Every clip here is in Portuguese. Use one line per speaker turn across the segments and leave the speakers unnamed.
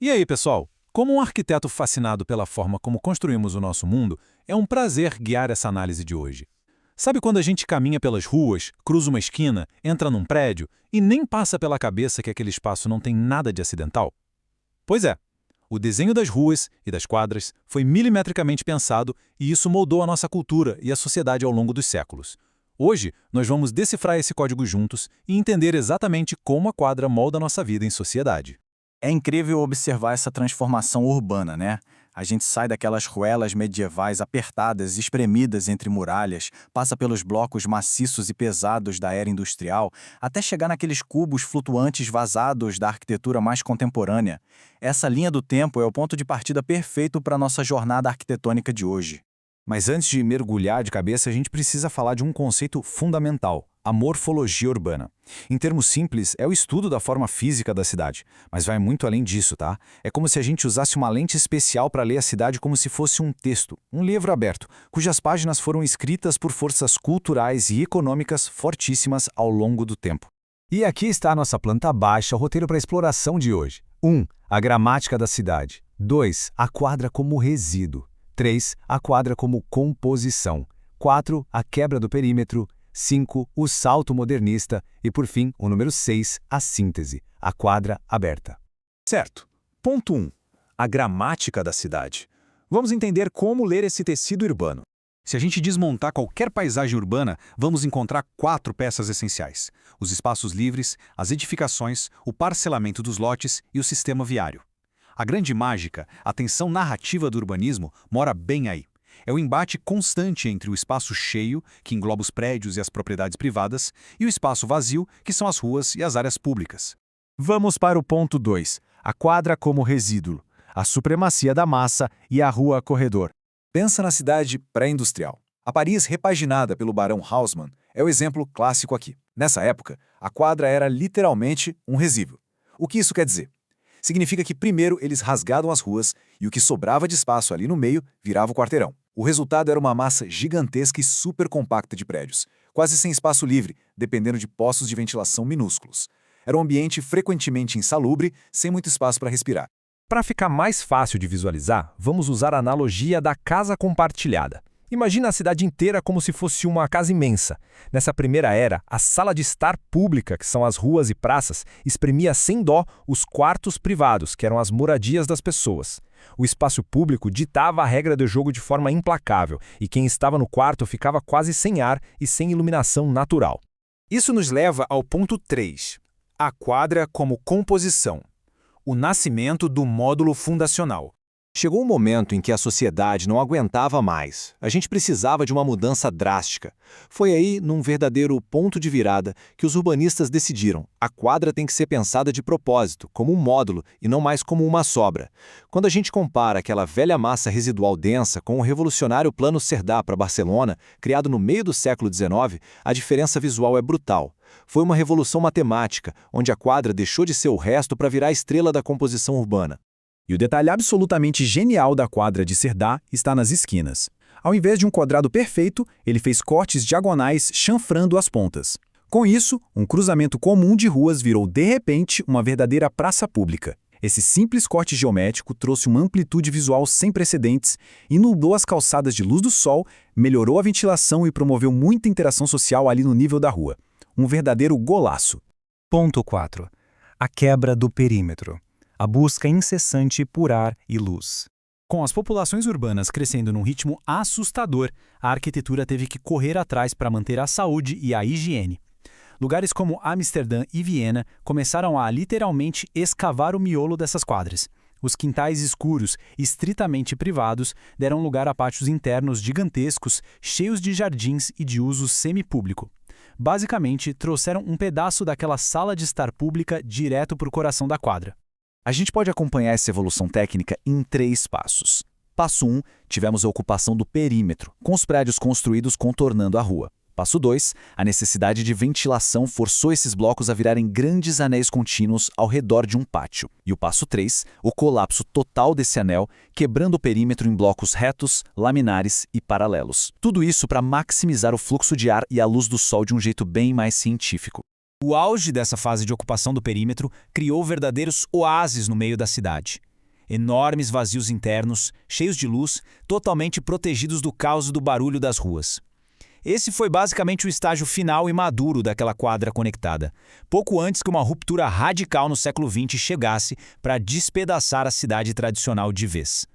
E aí, pessoal? Como um arquiteto fascinado pela forma como construímos o nosso mundo, é um prazer guiar essa análise de hoje. Sabe quando a gente caminha pelas ruas, cruza uma esquina, entra num prédio e nem passa pela cabeça que aquele espaço não tem nada de acidental? Pois é, o desenho das ruas e das quadras foi milimetricamente pensado e isso moldou a nossa cultura e a sociedade ao longo dos séculos. Hoje, nós vamos decifrar esse código juntos e entender exatamente como a quadra molda a nossa vida em sociedade.
É incrível observar essa transformação urbana, né? A gente sai daquelas ruelas medievais apertadas, espremidas entre muralhas, passa pelos blocos maciços e pesados da era industrial, até chegar naqueles cubos flutuantes vazados da arquitetura mais contemporânea. Essa linha do tempo é o ponto de partida perfeito para a nossa jornada arquitetônica de hoje.
Mas antes de mergulhar de cabeça, a gente precisa falar de um conceito fundamental: a morfologia urbana. Em termos simples, é o estudo da forma física da cidade, mas vai muito além disso, tá? É como se a gente usasse uma lente especial para ler a cidade como se fosse um texto, um livro aberto, cujas páginas foram escritas por forças culturais e econômicas fortíssimas ao longo do tempo. E aqui está a nossa planta baixa, o roteiro para a exploração de hoje. 1. A gramática da cidade. 2. A quadra como resíduo. 3. A quadra como composição. 4. A quebra do perímetro. 5. O salto modernista. E, por fim, o número 6, a síntese, a quadra aberta.
Certo. Ponto 1. A gramática da cidade. Vamos entender como ler esse tecido urbano. Se a gente desmontar qualquer paisagem urbana, vamos encontrar 4 peças essenciais: os espaços livres, as edificações, o parcelamento dos lotes e o sistema viário. A grande mágica, a tensão narrativa do urbanismo, mora bem aí. É o embate constante entre o espaço cheio, que engloba os prédios e as propriedades privadas, e o espaço vazio, que são as ruas e as áreas públicas.
Vamos para o ponto 2, a quadra como resíduo, a supremacia da massa e a rua corredor.
Pensa na cidade pré-industrial. A Paris repaginada pelo Barão Haussmann é o exemplo clássico aqui. Nessa época, a quadra era literalmente um resíduo. O que isso quer dizer? Significa que primeiro eles rasgavam as ruas e o que sobrava de espaço ali no meio virava o quarteirão. O resultado era uma massa gigantesca e super compacta de prédios, quase sem espaço livre, dependendo de poços de ventilação minúsculos. Era um ambiente frequentemente insalubre, sem muito espaço para respirar.
Para ficar mais fácil de visualizar, vamos usar a analogia da casa compartilhada. Imagina a cidade inteira como se fosse uma casa imensa. Nessa primeira era, a sala de estar pública, que são as ruas e praças, espremia sem dó os quartos privados, que eram as moradias das pessoas. O espaço público ditava a regra do jogo de forma implacável, e quem estava no quarto ficava quase sem ar e sem iluminação natural.
Isso nos leva ao ponto 3, a quadra como composição. O nascimento do módulo fundacional.
Chegou um momento em que a sociedade não aguentava mais. A gente precisava de uma mudança drástica. Foi aí, num verdadeiro ponto de virada, que os urbanistas decidiram: a quadra tem que ser pensada de propósito, como um módulo e não mais como uma sobra. Quando a gente compara aquela velha massa residual densa com o revolucionário Plano Cerdá para Barcelona, criado no meio do século XIX, a diferença visual é brutal. Foi uma revolução matemática, onde a quadra deixou de ser o resto para virar a estrela da composição urbana.
E o detalhe absolutamente genial da quadra de Cerdá está nas esquinas. Ao invés de um quadrado perfeito, ele fez cortes diagonais chanfrando as pontas. Com isso, um cruzamento comum de ruas virou de repente uma verdadeira praça pública. Esse simples corte geométrico trouxe uma amplitude visual sem precedentes, inundou as calçadas de luz do sol, melhorou a ventilação e promoveu muita interação social ali no nível da rua. Um verdadeiro golaço.
Ponto 4. A quebra do perímetro. A busca incessante por ar e luz.
Com as populações urbanas crescendo num ritmo assustador, a arquitetura teve que correr atrás para manter a saúde e a higiene. Lugares como Amsterdã e Viena começaram a literalmente escavar o miolo dessas quadras. Os quintais escuros, estritamente privados, deram lugar a pátios internos gigantescos, cheios de jardins e de uso semipúblico. Basicamente, trouxeram um pedaço daquela sala de estar pública direto para o coração da quadra.
A gente pode acompanhar essa evolução técnica em 3 passos. Passo 1, tivemos a ocupação do perímetro, com os prédios construídos contornando a rua. Passo 2, a necessidade de ventilação forçou esses blocos a virarem grandes anéis contínuos ao redor de um pátio. E o passo 3, o colapso total desse anel, quebrando o perímetro em blocos retos, laminares e paralelos. Tudo isso para maximizar o fluxo de ar e a luz do sol de um jeito bem mais científico.
O auge dessa fase de ocupação do perímetro criou verdadeiros oásis no meio da cidade. Enormes vazios internos, cheios de luz, totalmente protegidos do caos e do barulho das ruas. Esse foi basicamente o estágio final e maduro daquela quadra conectada, pouco antes que uma ruptura radical no século XX chegasse para despedaçar a cidade tradicional de vez.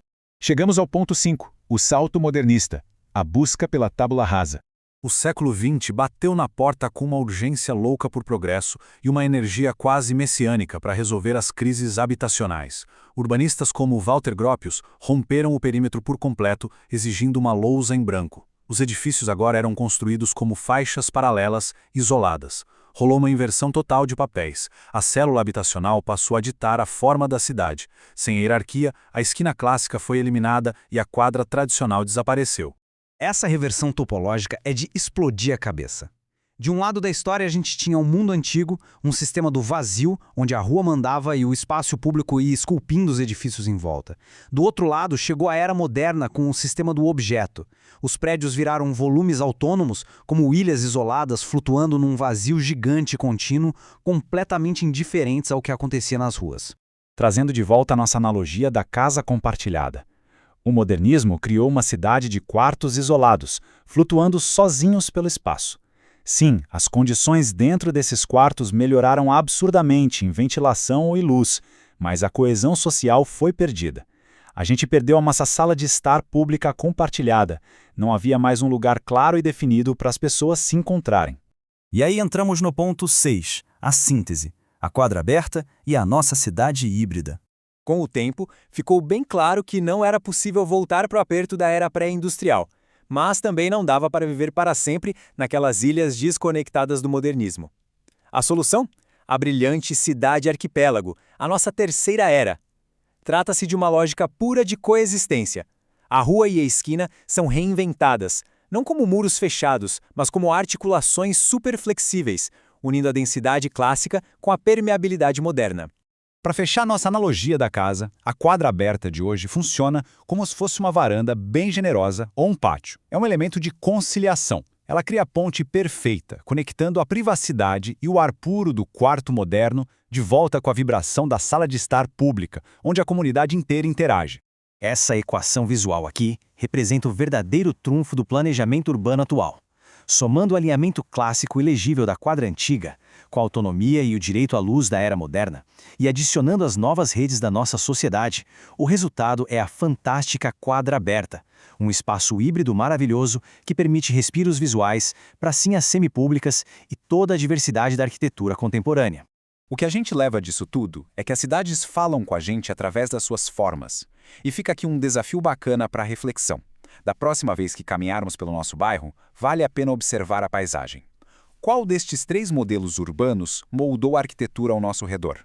Chegamos ao ponto 5, o salto modernista, a busca pela tábula rasa. O século XX bateu na porta com uma urgência louca por progresso e uma energia quase messiânica para resolver as crises habitacionais. Urbanistas como Walter Gropius romperam o perímetro por completo, exigindo uma lousa em branco. Os edifícios agora eram construídos como faixas paralelas, isoladas. Rolou uma inversão total de papéis. A célula habitacional passou a ditar a forma da cidade. Sem hierarquia, a esquina clássica foi eliminada e a quadra tradicional desapareceu.
Essa reversão topológica é de explodir a cabeça. De um lado da história, a gente tinha um mundo antigo, um sistema do vazio, onde a rua mandava e o espaço público ia esculpindo os edifícios em volta. Do outro lado, chegou a era moderna com o sistema do objeto. Os prédios viraram volumes autônomos, como ilhas isoladas flutuando num vazio gigante contínuo, completamente indiferentes ao que acontecia nas ruas.
Trazendo de volta a nossa analogia da casa compartilhada. O modernismo criou uma cidade de quartos isolados, flutuando sozinhos pelo espaço. Sim, as condições dentro desses quartos melhoraram absurdamente em ventilação e luz, mas a coesão social foi perdida. A gente perdeu a nossa sala de estar pública compartilhada. Não havia mais um lugar claro e definido para as pessoas se encontrarem.
E aí entramos no ponto 6, a síntese, a quadra aberta e a nossa cidade híbrida.
Com o tempo, ficou bem claro que não era possível voltar para o aperto da era pré-industrial, mas também não dava para viver para sempre naquelas ilhas desconectadas do modernismo. A solução? A brilhante cidade arquipélago, a nossa terceira era. Trata-se de uma lógica pura de coexistência. A rua e a esquina são reinventadas, não como muros fechados, mas como articulações superflexíveis, unindo a densidade clássica com a permeabilidade moderna.
Para fechar nossa analogia da casa, a quadra aberta de hoje funciona como se fosse uma varanda bem generosa ou um pátio. É um elemento de conciliação. Ela cria a ponte perfeita, conectando a privacidade e o ar puro do quarto moderno de volta com a vibração da sala de estar pública, onde a comunidade inteira interage.
Essa equação visual aqui representa o verdadeiro trunfo do planejamento urbano atual. Somando o alinhamento clássico e legível da quadra antiga, com a autonomia e o direito à luz da era moderna, e adicionando as novas redes da nossa sociedade, o resultado é a fantástica quadra aberta, um espaço híbrido maravilhoso que permite respiros visuais, pracinhas semipúblicas e toda a diversidade da arquitetura contemporânea.
O que a gente leva disso tudo é que as cidades falam com a gente através das suas formas. E fica aqui um desafio bacana para a reflexão. Da próxima vez que caminharmos pelo nosso bairro, vale a pena observar a paisagem. Qual destes 3 modelos urbanos moldou a arquitetura ao nosso redor?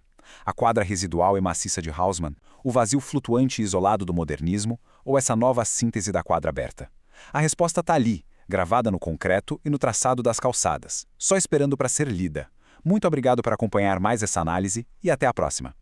A quadra residual e maciça de Haussmann, o vazio flutuante e isolado do modernismo ou essa nova síntese da quadra aberta? A resposta está ali, gravada no concreto e no traçado das calçadas, só esperando para ser lida. Muito obrigado por acompanhar mais essa análise e até a próxima.